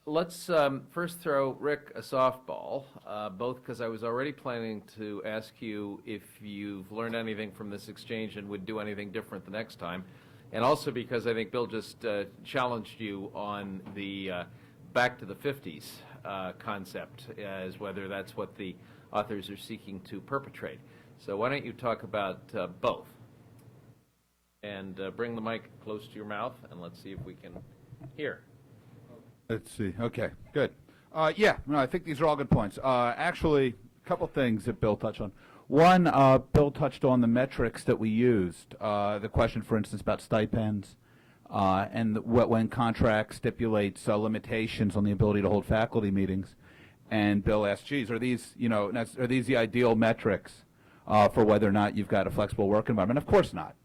Let's first throw Rick a softball, both because I was already planning to ask you if you've learned anything from this exchange and would do anything different the next time, and also because I think Bill just challenged you on the back to the 50s concept, as whether that's what the authors are seeking to perpetrate. So why don't you talk about both? And bring the mic close to your mouth, and let's see if we can hear. Let's see. Okay, good. Yeah, no, I think these are all good points. Actually, a couple things that Bill touched on. One, Bill touched on the metrics that we used. The question, for instance, about stipends, and when contracts stipulates limitations on the ability to hold faculty meetings. And Bill asked, geez, are these the ideal metrics for whether or not you've got a flexible work environment? Of course not.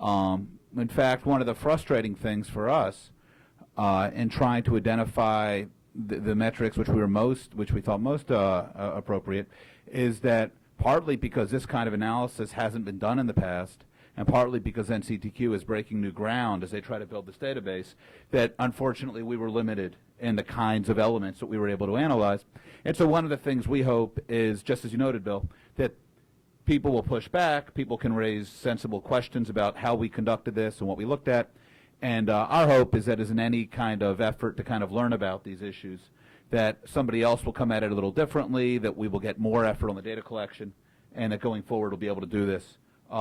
In fact, one of the frustrating things for us in trying to identify the metrics which we thought most appropriate, is that partly because this kind of analysis hasn't been done in the past, and partly because NCTQ is breaking new ground as they try to build this database, that unfortunately we were limited in the kinds of elements that we were able to analyze. And so one of the things we hope is, just as you noted, Bill, that people will push back, people can raise sensible questions about how we conducted this and what we looked at. And our hope is that as in any kind of effort to kind of learn about these issues, that somebody else will come at it a little differently, that we will get more effort on the data collection, and that going forward we'll be able to do this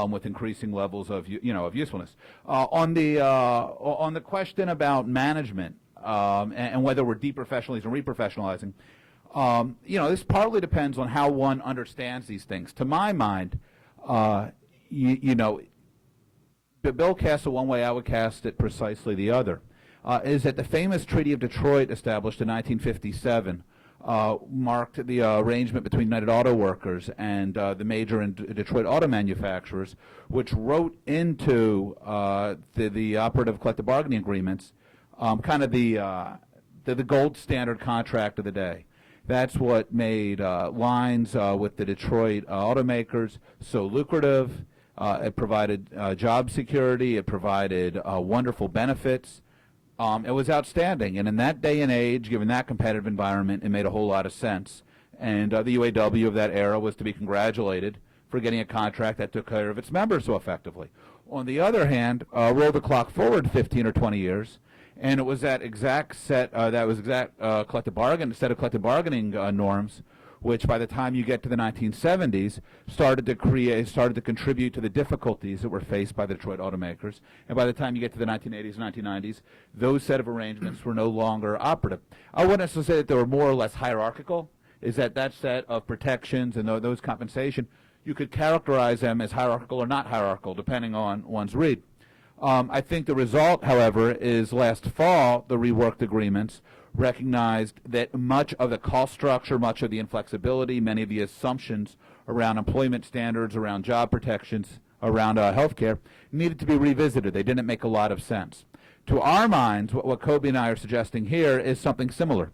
with increasing levels of of usefulness. On the question about management and whether we're deprofessionalizing or reprofessionalizing, this partly depends on how one understands these things. To my mind, Bill casts it one way, I would cast it precisely the other, is that the famous Treaty of Detroit, established in 1957, marked the arrangement between United Auto Workers and the major Detroit auto manufacturers, which wrote into the operative collective bargaining agreements kind of the gold standard contract of the day. That's what made lines with the Detroit automakers so lucrative. It provided job security. It provided wonderful benefits. It was outstanding. And in that day and age, given that competitive environment, it made a whole lot of sense. And the UAW of that era was to be congratulated for getting a contract that took care of its members so effectively. On the other hand, roll the clock forward 15 or 20 years, and it was that exact set, collective bargaining norms, which by the time you get to the 1970s started to contribute to the difficulties that were faced by the Detroit automakers. And by the time you get to the 1980s and 1990s, those set of arrangements were no longer operative. I wouldn't necessarily say that they were more or less hierarchical, is that set of protections and those compensation, you could characterize them as hierarchical or not hierarchical, depending on one's read. I think the result, however, is last fall, the reworked agreements recognized that much of the cost structure, much of the inflexibility, many of the assumptions around employment standards, around job protections, around health care, needed to be revisited. They didn't make a lot of sense. To our minds, what Kobe and I are suggesting here is something similar,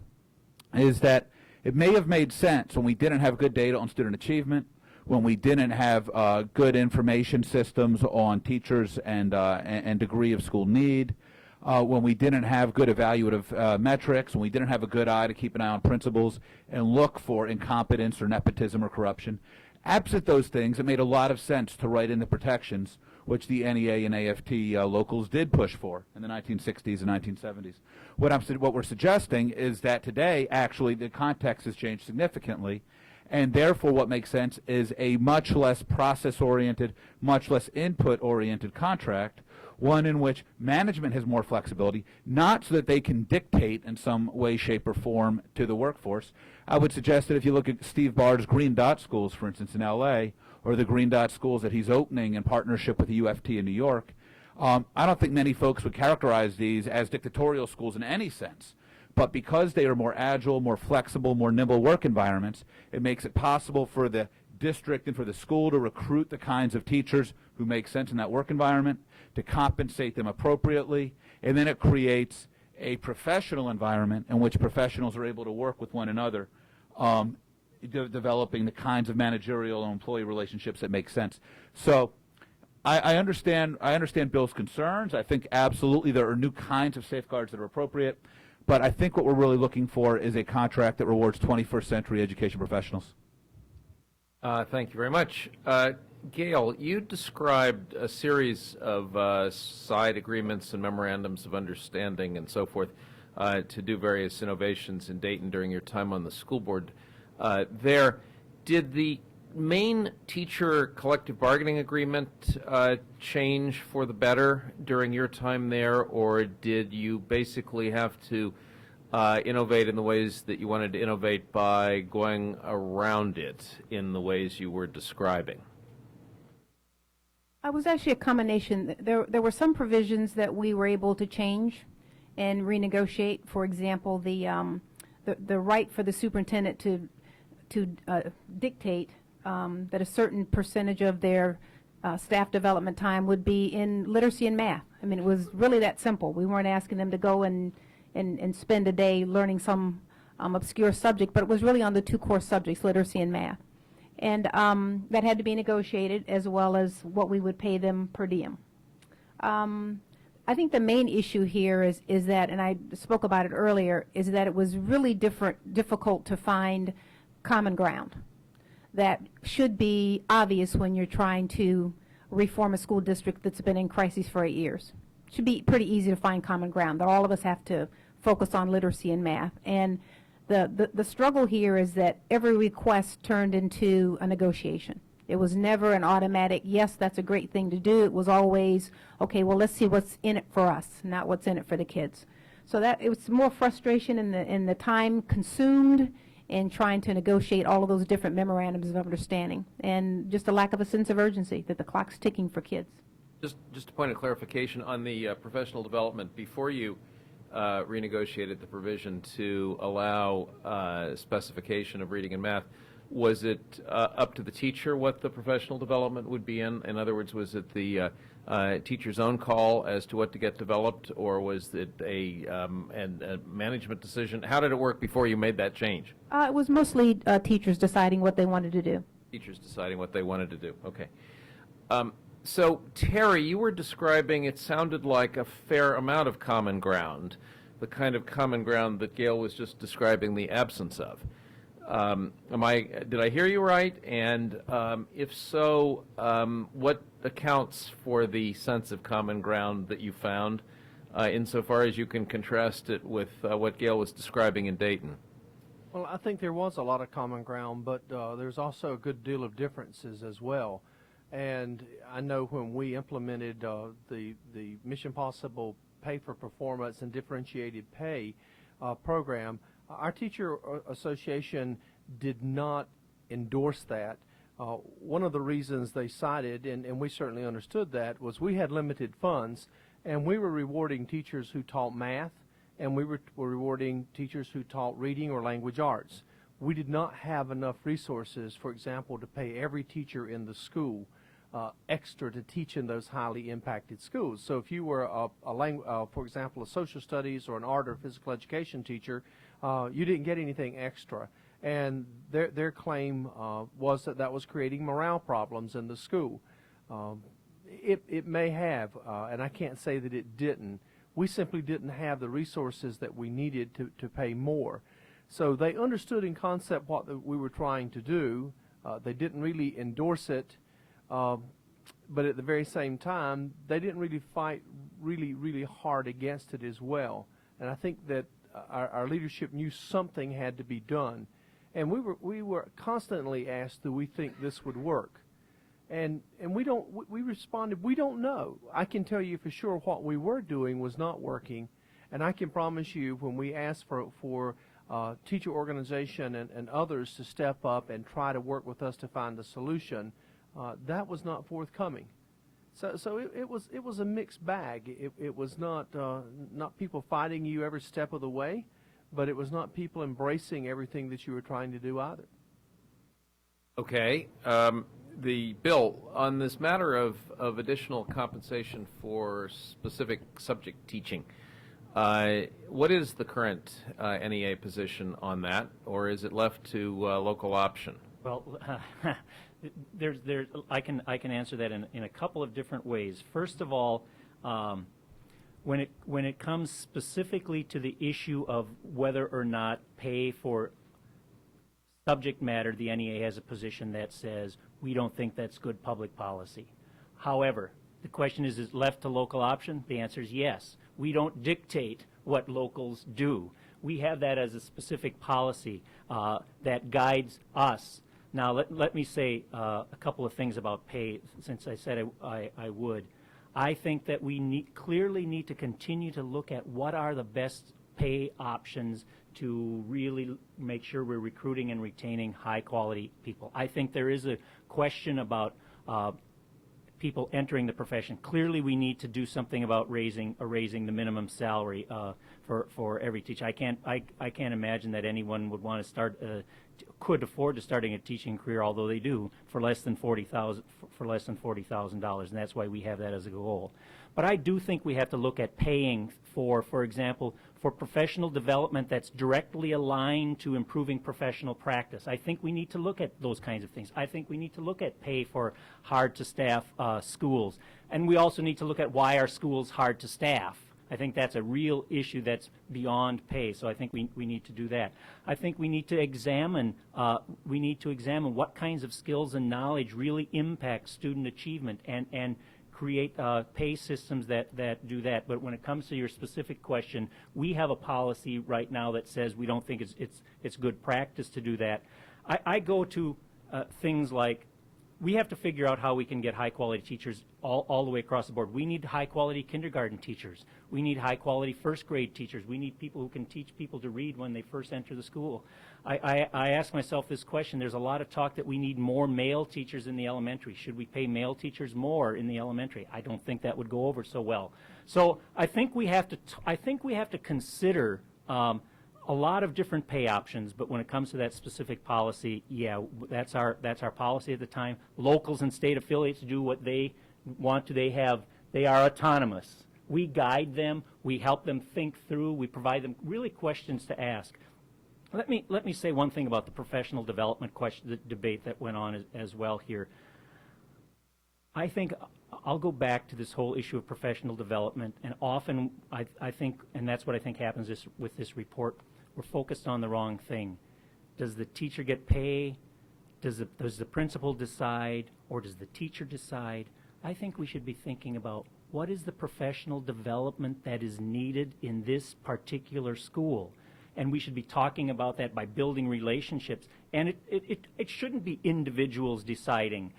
is that it may have made sense when we didn't have good data on student achievement, when we didn't have good information systems on teachers and degree of school need, when we didn't have good evaluative metrics, when we didn't have a good eye to keep an eye on principals and look for incompetence or nepotism or corruption. Absent those things, it made a lot of sense to write in the protections which the NEA and AFT locals did push for in the 1960s and 1970s. What we're suggesting is that today, actually, the context has changed significantly, and therefore what makes sense is a much less process-oriented, much less input-oriented contract, one in which management has more flexibility, not so that they can dictate in some way, shape, or form to the workforce. I would suggest that if you look at Steve Bard's Green Dot schools, for instance, in L.A., or the Green Dot schools that he's opening in partnership with the UFT in New York, I don't think many folks would characterize these as dictatorial schools in any sense. But because they are more agile, more flexible, more nimble work environments, it makes it possible for the district and for the school to recruit the kinds of teachers who make sense in that work environment, to compensate them appropriately, and then it creates a professional environment in which professionals are able to work with one another, developing the kinds of managerial and employee relationships that make sense. So I understand Bill's concerns. I think absolutely there are new kinds of safeguards that are appropriate. But I think what we're really looking for is a contract that rewards 21st century education professionals. Thank you very much. Gail, you described a series of side agreements and memorandums of understanding and so forth to do various innovations in Dayton during your time on the school board there. Did the main teacher collective bargaining agreement change for the better during your time there, or did you basically have to innovate in the ways that you wanted to innovate by going around it in the ways you were describing? It was actually a combination. There were some provisions that we were able to change and renegotiate. For example, the right for the superintendent to dictate that a certain percentage of their staff development time would be in literacy and math. I mean, it was really that simple. We weren't asking them to go and spend a day learning some obscure subject, but it was really on the two core subjects, literacy and math. And that had to be negotiated, as well as what we would pay them per diem. I think the main issue here is that, and I spoke about it earlier, is that it was really difficult to find common ground that should be obvious when you're trying to reform a school district that's been in crisis for 8 years. It should be pretty easy to find common ground, that all of us have to focus on literacy and math. And the struggle here is that every request turned into a negotiation. It was never an automatic, yes, that's a great thing to do. It was always, okay, well, let's see what's in it for us, not what's in it for the kids. So that it was more frustration in the time consumed in trying to negotiate all of those different memorandums of understanding, and just a lack of a sense of urgency that the clock's ticking for kids. Just a point of clarification on the professional development. Before you renegotiated the provision to allow specification of reading and math, was it up to the teacher what the professional development would be in? In other words, was it the teacher's own call as to what to get developed, or was it a management decision? How did it work before you made that change? It was mostly teachers deciding what they wanted to do. Teachers deciding what they wanted to do. Okay. So, Terry, you were describing, it sounded like a fair amount of common ground, the kind of common ground that Gail was just describing the absence of. Did I hear you right? And if so, what accounts for the sense of common ground that you found, insofar as you can contrast it with what Gail was describing in Dayton? Well, I think there was a lot of common ground, but there's also a good deal of differences as well. And I know when we implemented the Mission Possible Pay for Performance and Differentiated Pay program, our teacher association did not endorse that. One of the reasons they cited, and we certainly understood that, was we had limited funds, and we were rewarding teachers who taught math, and we were rewarding teachers who taught reading or language arts. We did not have enough resources, for example, to pay every teacher in the school extra to teach in those highly impacted schools. So if you were, for example, a social studies or an art or physical education teacher, you didn't get anything extra. And their claim was that was creating morale problems in the school. It may have, and I can't say that it didn't. We simply didn't have the resources that we needed to pay more. So they understood in concept what we were trying to do. They didn't really endorse it, but at the very same time, they didn't really fight really hard against it as well. And I think that our leadership knew something had to be done. And we were constantly asked, do we think this would work? And we responded, we don't know. I can tell you for sure what we were doing was not working. And I can promise you when we asked for teacher organization and others to step up and try to work with us to find a solution, that was not forthcoming. So it was a mixed bag. It was not people fighting you every step of the way, but it was not people embracing everything that you were trying to do either. Okay. The Bill, on this matter of additional compensation for specific subject teaching, what is the current NEA position on that, or is it left to local option? Well, I can answer that in a couple of different ways. First of all, when it comes specifically to the issue of whether or not pay for subject matter, the NEA has a position that says we don't think that's good public policy. However, the question is it left to local option? The answer is yes. We don't dictate what locals do. We have that as a specific policy that guides us. Now, let me say a couple of things about pay, since I said I would. I think that we clearly need to continue to look at what are the best pay options to really make sure we're recruiting and retaining high-quality people. I think there is a question about people entering the profession. Clearly, we need to do something about raising the minimum salary for every teacher. I can't imagine that anyone would want to start could afford to starting a teaching career, although they do, for less than $40,000 and that's why we have that as a goal. But I do think we have to look at paying for example, for professional development that's directly aligned to improving professional practice. I think we need to look at those kinds of things. I think we need to look at pay for hard-to-staff schools. And we also need to look at why are schools hard to staff. I think that's a real issue that's beyond pay, so I think we need to do that. I think we need to examine what kinds of skills and knowledge really impact student achievement and create pay systems that do that. But when it comes to your specific question, we have a policy right now that says we don't think it's good practice to do that. I go to things like we have to figure out how we can get high-quality teachers all the way across the board. We need high-quality kindergarten teachers. We need high-quality first-grade teachers. We need people who can teach people to read when they first enter the school. I ask myself this question. There's a lot of talk that we need more male teachers in the elementary. Should we pay male teachers more in the elementary? I don't think that would go over so well. So I think we have to consider a lot of different pay options, but when it comes to that specific policy, yeah, that's our policy at the time. Locals and state affiliates do what they want to. They are autonomous. We guide them. We help them think through. We provide them really questions to ask. Let me say one thing about the professional development question, the debate that went on as well here. I think I'll go back to this whole issue of professional development, and often I think, and that's what I think happens with this report, we're focused on the wrong thing. Does the teacher get pay? Does the principal decide, or does the teacher decide? I think we should be thinking about what is the professional development that is needed in this particular school. And we should be talking about that by building relationships. And it shouldn't be individuals deciding.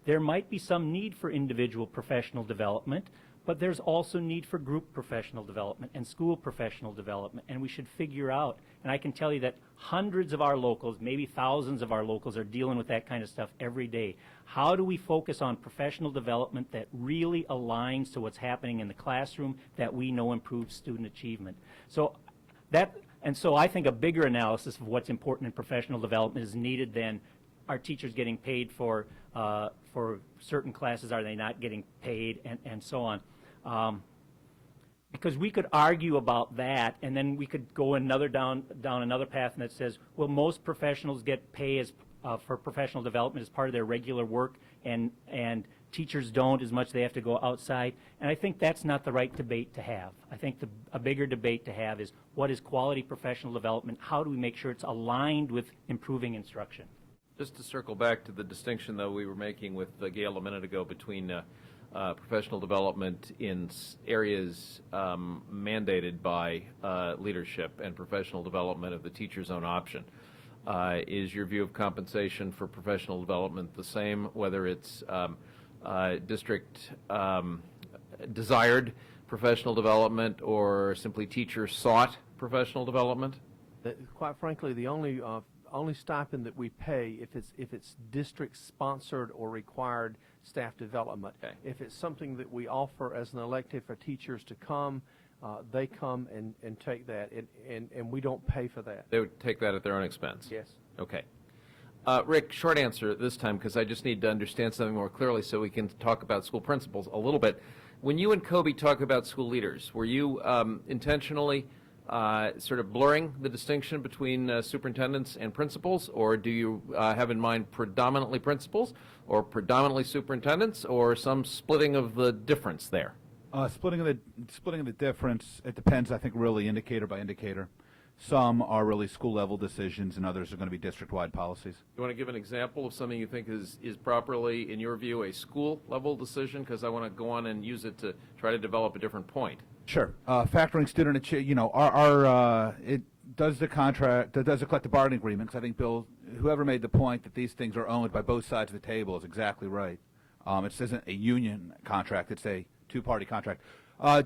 There might be some need for individual professional development, but there's also need for group professional development and school professional development, and we should figure out, and I can tell you that hundreds of our locals, maybe thousands of our locals are dealing with that kind of stuff every day. How do we focus on professional development that really aligns to what's happening in the classroom that we know improves student achievement? So I think a bigger analysis of what's important in professional development is needed than are teachers getting paid for certain classes, are they not getting paid, and so on. Because we could argue about that, and then we could go down another path that says, well, most professionals get pay for professional development as part of their regular work, and teachers don't as much. They have to go outside. And I think that's not the right debate to have. I think a bigger debate to have is what is quality professional development? How do we make sure it's aligned with improving instruction? Just to circle back to the distinction, though, we were making with Gail a minute ago between professional development in areas mandated by leadership and professional development of the teacher's own option. Is your view of compensation for professional development the same, whether it's district desired professional development or simply teacher sought professional development? Quite frankly, the only stipend that we pay if it's district sponsored or required staff development. Okay. If it's something that we offer as an elective for teachers to come, they come and take that, and we don't pay for that. They would take that at their own expense? Yes. Okay. Rick, short answer this time, because I just need to understand something more clearly so we can talk about school principals a little bit. When you and Kobe talk about school leaders, were you intentionally sort of blurring the distinction between superintendents and principals, or do you have in mind predominantly principals or predominantly superintendents, or some splitting of the difference there? Splitting of the difference, it depends, I think, really indicator by indicator. Some are really school-level decisions, and others are going to be district-wide policies. You want to give an example of something you think is properly, in your view, a school-level decision? Because I want to go on and use it to try to develop a different point. Sure. Factoring student achievement, it does the collective bargaining agreement, 'cause I think, Bill, whoever made the point that these things are owned by both sides of the table is exactly right. It isn't a union contract, it's a two-party contract.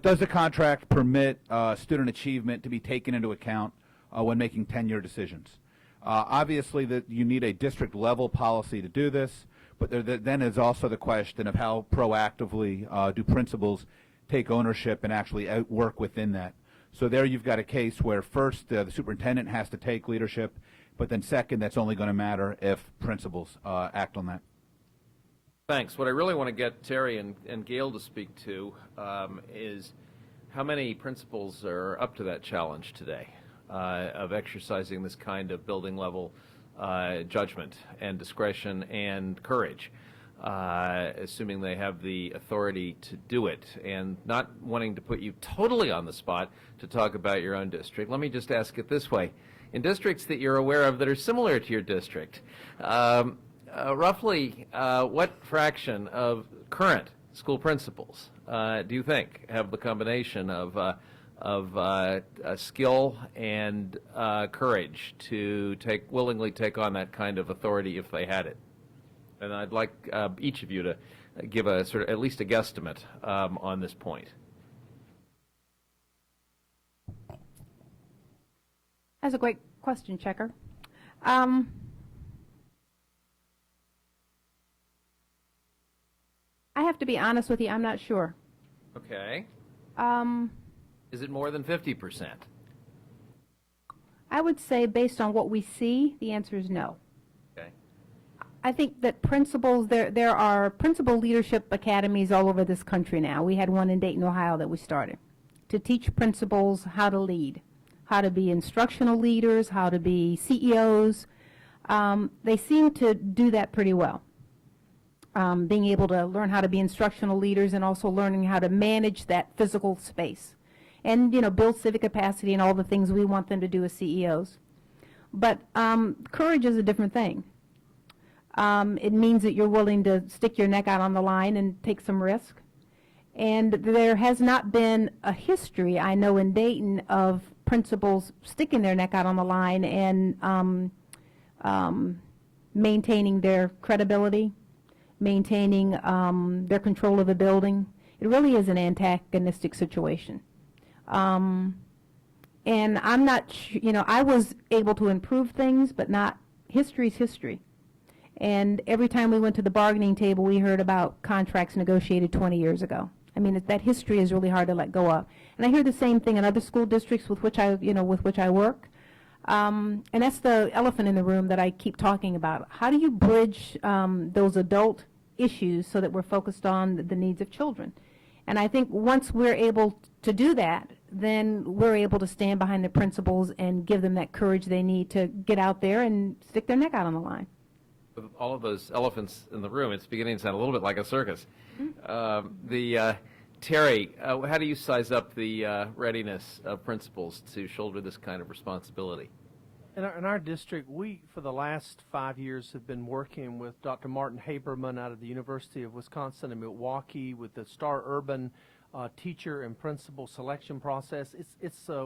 Does the contract permit student achievement to be taken into account when making tenure decisions? Obviously, that you need a district-level policy to do this, but then is also the question of how proactively do principals take ownership and actually work within that. So there you've got a case where first the superintendent has to take leadership, but then second, that's only going to matter if principals act on that. Thanks. What I really want to get Terry and Gail to speak to is how many principals are up to that challenge today of exercising this kind of building level judgment and discretion and courage, assuming they have the authority to do it, and not wanting to put you totally on the spot to talk about your own district. Let me just ask it this way. In districts that you're aware of that are similar to your district, roughly what fraction of current school principals do you think have the combination of skill and courage to willingly take on that kind of authority if they had it? And I'd like each of you to give a sort of at least a guesstimate on this point. That's a great question, Checker. I have to be honest with you, I'm not sure. Okay. Is it more than 50%? I would say based on what we see, the answer is no. Okay. I think that principals, there are principal leadership academies all over this country now. We had one in Dayton, Ohio that we started to teach principals how to lead, how to be instructional leaders, how to be CEOs. They seem to do that pretty well. Being able to learn how to be instructional leaders and also learning how to manage that physical space and, build civic capacity and all the things we want them to do as CEOs. But courage is a different thing. It means that you're willing to stick your neck out on the line and take some risk. And there has not been a history, I know, in Dayton of principals sticking their neck out on the line and maintaining their credibility, maintaining their control of the building. It really is an antagonistic situation. And I'm not, I was able to improve things, but not, history's history. And every time we went to the bargaining table, we heard about contracts negotiated 20 years ago. I mean, that history is really hard to let go of. And I hear the same thing in other school districts with which I work. And that's the elephant in the room that I keep talking about. How do you bridge those adult issues so that we're focused on the needs of children? And I think once we're able to do that, then we're able to stand behind the principals and give them that courage they need to get out there and stick their neck out on the line. With all of those elephants in the room, it's beginning to sound a little bit like a circus. Terry, how do you size up the readiness of principals to shoulder this kind of responsibility? In our district, we, for the last 5 years, have been working with Dr. Martin Haberman out of the University of Wisconsin in Milwaukee with the Star Urban teacher and principal selection process.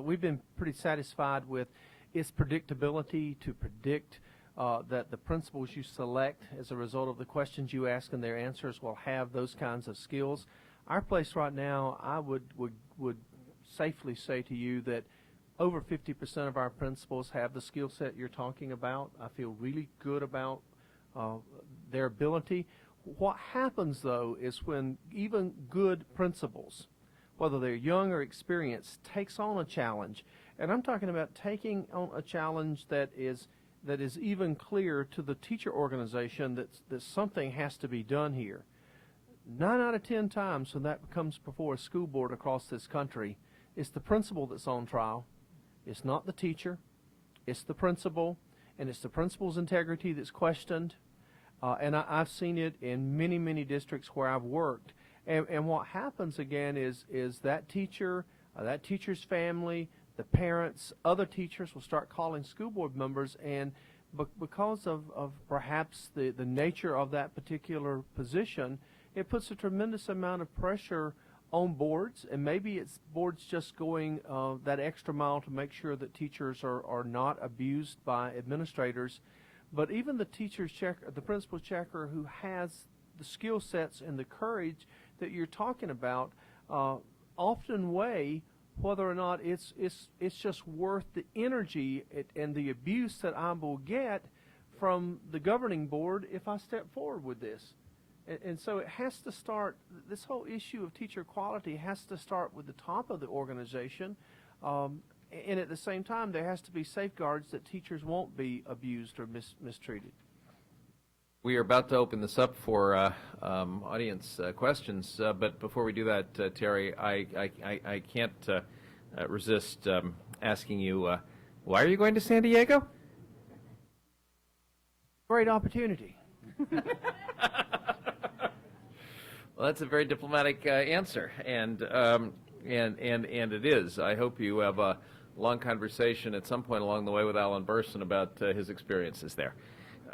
We've been pretty satisfied with its predictability to predict that the principals you select as a result of the questions you ask and their answers will have those kinds of skills. Our place right now, I would safely say to you that over 50% of our principals have the skill set you're talking about. I feel really good about their ability. What happens, though, is when even good principals, whether they're young or experienced, takes on a challenge. And I'm talking about taking on a challenge that is even clear to the teacher organization that something has to be done here. 9 out of 10 times when that comes before a school board across this country, it's the principal that's on trial. It's not the teacher. It's the principal, and it's the principal's integrity that's questioned. And I've seen it in many, many districts where I've worked. And what happens again is that teacher, that teacher's family, the parents, other teachers will start calling school board members, and because of perhaps the nature of that particular position, it puts a tremendous amount of pressure on boards, and maybe it's boards just going that extra mile to make sure that teachers are not abused by administrators. But even the teacher's checker, the principal checker who has the skill sets and the courage that you're talking about, often weigh whether or not it's just worth the energy and the abuse that I will get from the governing board if I step forward with this. And so it has to start, this whole issue of teacher quality has to start with the top of the organization. And at the same time, there has to be safeguards that teachers won't be abused or mistreated. We are about to open this up for audience questions, but before we do that, Terry, I can't resist asking you, why are you going to San Diego? Great opportunity. Well, that's a very diplomatic answer, and it is. I hope you have a long conversation at some point along the way with Alan Burson about his experiences there.